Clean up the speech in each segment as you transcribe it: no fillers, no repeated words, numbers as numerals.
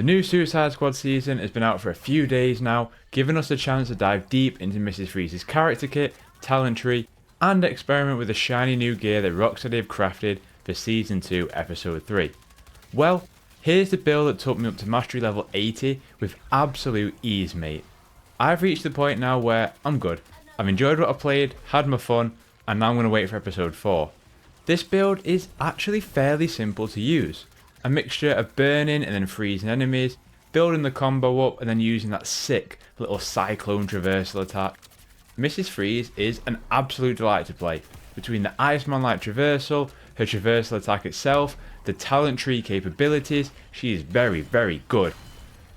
The new Suicide Squad season has been out for a few days now, giving us a chance to dive deep into Mrs. Freeze's character kit, talent tree, and experiment with the shiny new gear that Rocksteady have crafted for Season 2, Episode 3. Well, here's the build that took me up to Mastery level 80 with absolute ease, mate. I've reached the point now where I'm good. I've enjoyed what I played, had my fun, and now I'm going to wait for Episode 4. This build is actually fairly simple to use. A mixture of burning and then freezing enemies, building the combo up and then using that sick little cyclone traversal attack. Mrs. Freeze is an absolute delight to play. Between the Iceman-like traversal, her traversal attack itself, the talent tree capabilities, she is very, very good.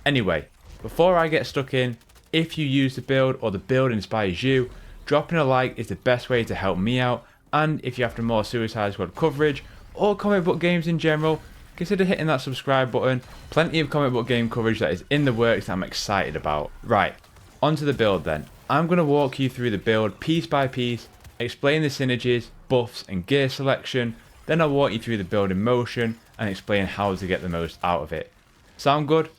Anyway, before I get stuck in, if you use the build or the build inspires you, dropping a like is the best way to help me out, and if you're after more Suicide Squad coverage or comic book games in general, consider hitting that subscribe button. Plenty of comic book game coverage that is in the works that I'm excited about. Right, onto the build then. I'm going to walk you through the build piece by piece, explain the synergies, buffs and gear selection, then I'll walk you through the build in motion and explain how to get the most out of it. Sound good?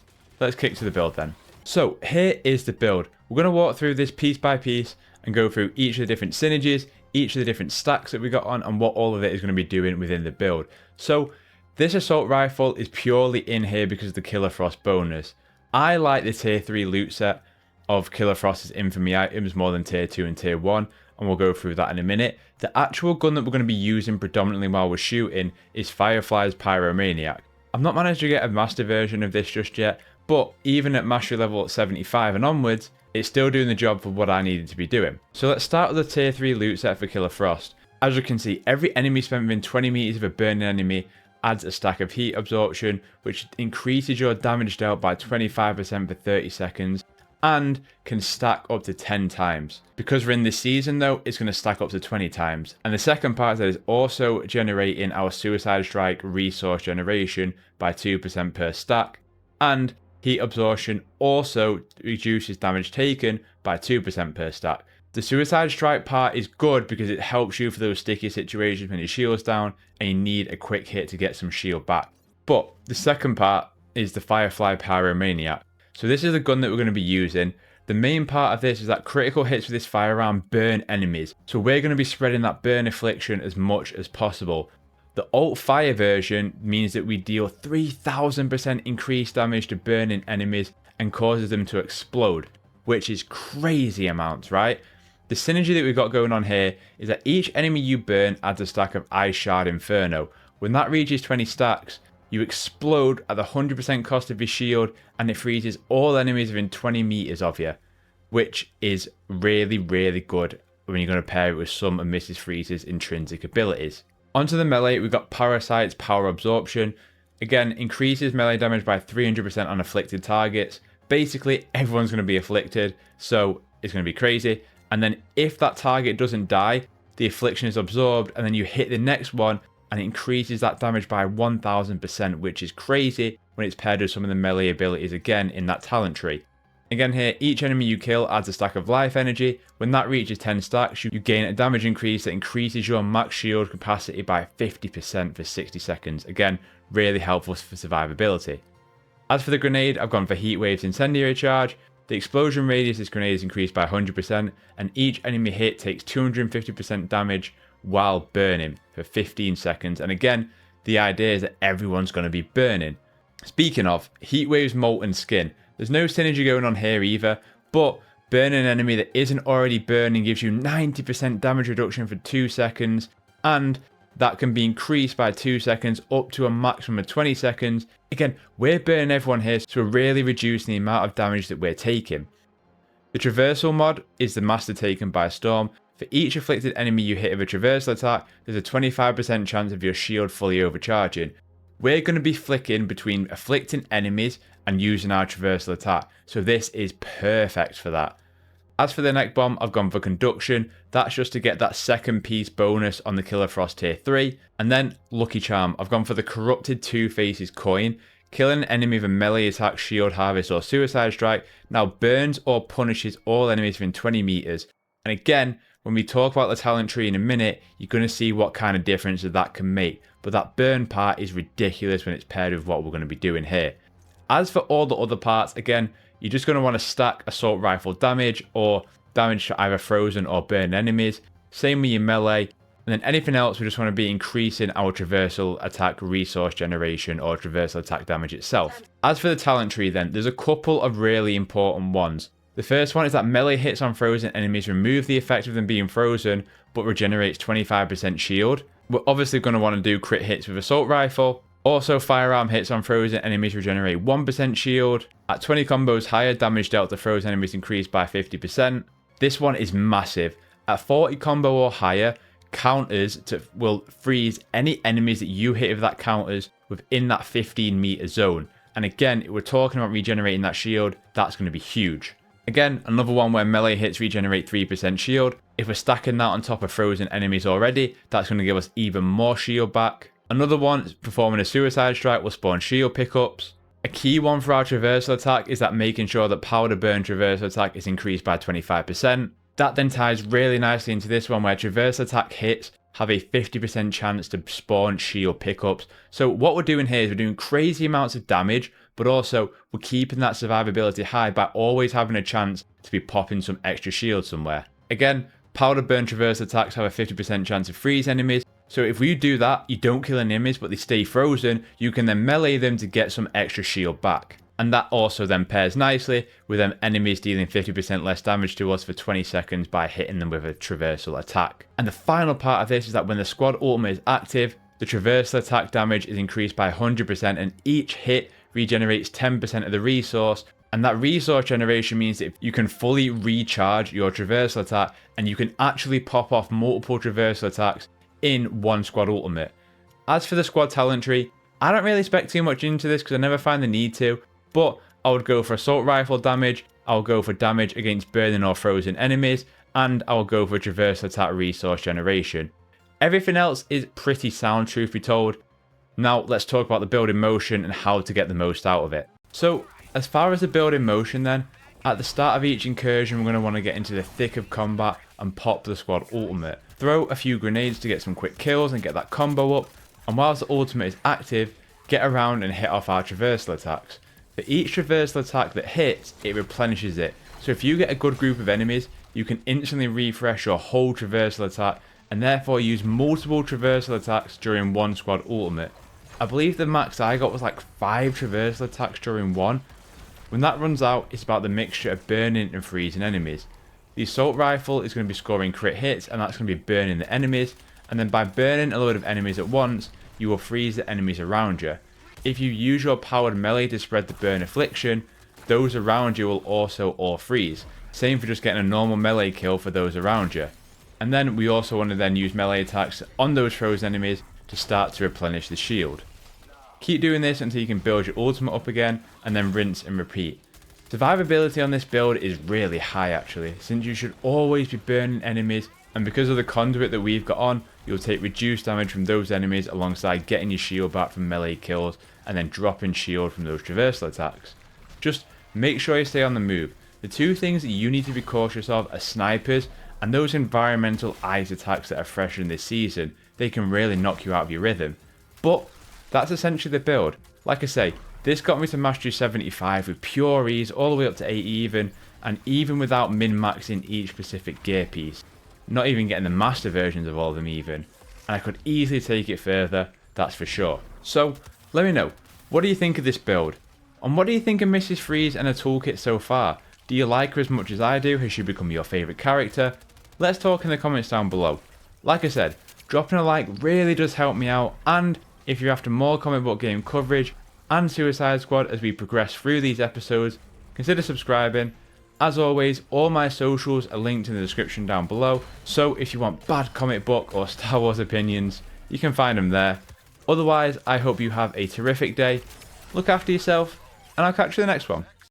Let's kick to the build then. So here is the build. We're going to walk through this piece by piece and go through each of the different synergies, each of the different stacks that we got on and what all of it is going to be doing within the build. So this assault rifle is purely in here because of the Killer Frost bonus. I like the tier 3 loot set of Killer Frost's infamy items more than tier 2 and tier 1, and we'll go through that in a minute. The actual gun that we're going to be using predominantly while we're shooting is Firefly's Pyromaniac. I've not managed to get a master version of this just yet, but even at mastery level 75 and onwards, it's still doing the job for what I needed to be doing. So let's start with the tier 3 loot set for Killer Frost. As you can see, every enemy spent within 20 meters of a burning enemy adds a stack of heat absorption, which increases your damage dealt by 25% for 30 seconds and can stack up to 10 times. Because we're in this season though, it's going to stack up to 20 times. And the second part of that is also generating our Suicide Strike resource generation by 2% per stack, and heat absorption also reduces damage taken by 2% per stack. The Suicide Strike part is good because it helps you for those sticky situations when your shield's down and you need a quick hit to get some shield back. But the second part is the Firefly Pyromaniac. So this is the gun that we're going to be using. The main part of this is that critical hits with this firearm burn enemies. So we're going to be spreading that burn affliction as much as possible. The Alt Fire version means that we deal 3000% increased damage to burning enemies and causes them to explode, which is crazy amounts, right? The synergy that we've got going on here is that each enemy you burn adds a stack of Ice Shard Inferno. When that reaches 20 stacks, you explode at the 100% cost of your shield and it freezes all enemies within 20 meters of you, which is really, really good when you're going to pair it with some of Mrs. Freeze's intrinsic abilities. Onto the melee, we've got Parasite's Power Absorption. Again, increases melee damage by 300% on afflicted targets. Basically, everyone's going to be afflicted, so it's going to be crazy. And then if that target doesn't die, the affliction is absorbed and then you hit the next one and it increases that damage by 1000%, which is crazy when it's paired with some of the melee abilities again in that talent tree. Again here, each enemy you kill adds a stack of life energy. When that reaches 10 stacks, you gain a damage increase that increases your max shield capacity by 50% for 60 seconds. Again, really helpful for survivability. As for the grenade, I've gone for Heatwave's Incendiary Charge. The explosion radius of this grenade is increased by 100%, and each enemy hit takes 250% damage while burning for 15 seconds. And again, the idea is that everyone's going to be burning. Speaking of, Heatwave's Molten Skin, there's no synergy going on here either, but burning an enemy that isn't already burning gives you 90% damage reduction for 2 seconds, and that can be increased by 2 seconds up to a maximum of 20 seconds. Again, we're burning everyone here, so we're really reducing the amount of damage that we're taking. The Traversal mod is the Master Taken by Storm. For each afflicted enemy you hit with a traversal attack, there's a 25% chance of your shield fully overcharging. We're going to be flicking between afflicting enemies and using our traversal attack, so this is perfect for that. As for the neck bomb, I've gone for Conduction. That's just to get that second piece bonus on the Killer Frost tier 3. And then Lucky Charm, I've gone for the Corrupted Two Faces coin. Killing an enemy with a melee attack, shield harvest or suicide strike now burns or punishes all enemies within 20 meters. And again, when we talk about the talent tree in a minute, you're going to see what kind of difference that can make. But that burn part is ridiculous when it's paired with what we're going to be doing here. As for all the other parts, again, you're just going to want to stack assault rifle damage or damage to either frozen or burned enemies. Same with your melee. And then anything else, we just want to be increasing our traversal attack resource generation or traversal attack damage itself. As for the talent tree then, there's a couple of really important ones. The first one is that melee hits on frozen enemies remove the effect of them being frozen, but regenerates 25% shield. We're obviously going to want to do crit hits with assault rifle. Also, firearm hits on frozen enemies regenerate 1% shield. At 20 combos higher, damage dealt to frozen enemies increased by 50%. This one is massive. At 40 combo or higher, counters will freeze any enemies that you hit with that counters within that 15-meter zone. And again, if we're talking about regenerating that shield, that's going to be huge. Again, another one where melee hits regenerate 3% shield. If we're stacking that on top of frozen enemies already, that's going to give us even more shield back. Another one, performing a suicide strike will spawn shield pickups. A key one for our traversal attack is that making sure that powder burn traversal attack is increased by 25%. That then ties really nicely into this one where traversal attack hits have a 50% chance to spawn shield pickups. So what we're doing here is we're doing crazy amounts of damage, but also we're keeping that survivability high by always having a chance to be popping some extra shield somewhere. Again, powder burn traversal attacks have a 50% chance to freeze enemies. So if you do that, you don't kill enemies, but they stay frozen, you can then melee them to get some extra shield back. And that also then pairs nicely with them enemies dealing 50% less damage to us for 20 seconds by hitting them with a traversal attack. And the final part of this is that when the squad ultimate is active, the traversal attack damage is increased by 100% and each hit regenerates 10% of the resource. And that resource generation means that you can fully recharge your traversal attack and you can actually pop off multiple traversal attacks in one squad ultimate. As for the squad talent tree, I don't really spec too much into this because I never find the need to. But I would go for assault rifle damage, I'll go for damage against burning or frozen enemies, and I'll go for traversal attack resource generation. Everything else is pretty sound, truth be told. Now let's talk about the build in motion and how to get the most out of it. So as far as the build in motion then, at the start of each incursion we're going to want to get into the thick of combat and pop the squad ultimate. Throw a few grenades to get some quick kills and get that combo up, and whilst the ultimate is active, get around and hit off our traversal attacks. For each traversal attack that hits, it replenishes it. So if you get a good group of enemies, you can instantly refresh your whole traversal attack and therefore use multiple traversal attacks during one squad ultimate. I believe the max I got was like 5 traversal attacks during one. When that runs out, it's about the mixture of burning and freezing enemies. The assault rifle is going to be scoring crit hits and that's going to be burning the enemies. And then by burning a load of enemies at once, you will freeze the enemies around you. If you use your powered melee to spread the burn affliction, those around you will also all freeze. Same for just getting a normal melee kill for those around you. And then we also want to then use melee attacks on those frozen enemies to start to replenish the shield. Keep doing this until you can build your ultimate up again and then rinse and repeat. Survivability on this build is really high actually, since you should always be burning enemies, and because of the conduit that we've got on, you'll take reduced damage from those enemies alongside getting your shield back from melee kills and then dropping shield from those traversal attacks. Just make sure you stay on the move. The two things that you need to be cautious of are snipers and those environmental ice attacks that are fresh in this season. They can really knock you out of your rhythm. But that's essentially the build. Like I say, this got me to Mastery 75 with pure ease all the way up to 8 even, and even without min-maxing each specific gear piece. Not even getting the master versions of all of them even. And I could easily take it further, that's for sure. So, let me know, what do you think of this build? And what do you think of Mrs. Freeze and her toolkit so far? Do you like her as much as I do? Has she become your favourite character? Let's talk in the comments down below. Like I said, dropping a like really does help me out, and if you're after more comic book game coverage and Suicide Squad as we progress through these episodes, consider subscribing. As always, all my socials are linked in the description down below, so if you want bad comic book or Star Wars opinions, you can find them there. Otherwise, I hope you have a terrific day, look after yourself, and I'll catch you in the next one.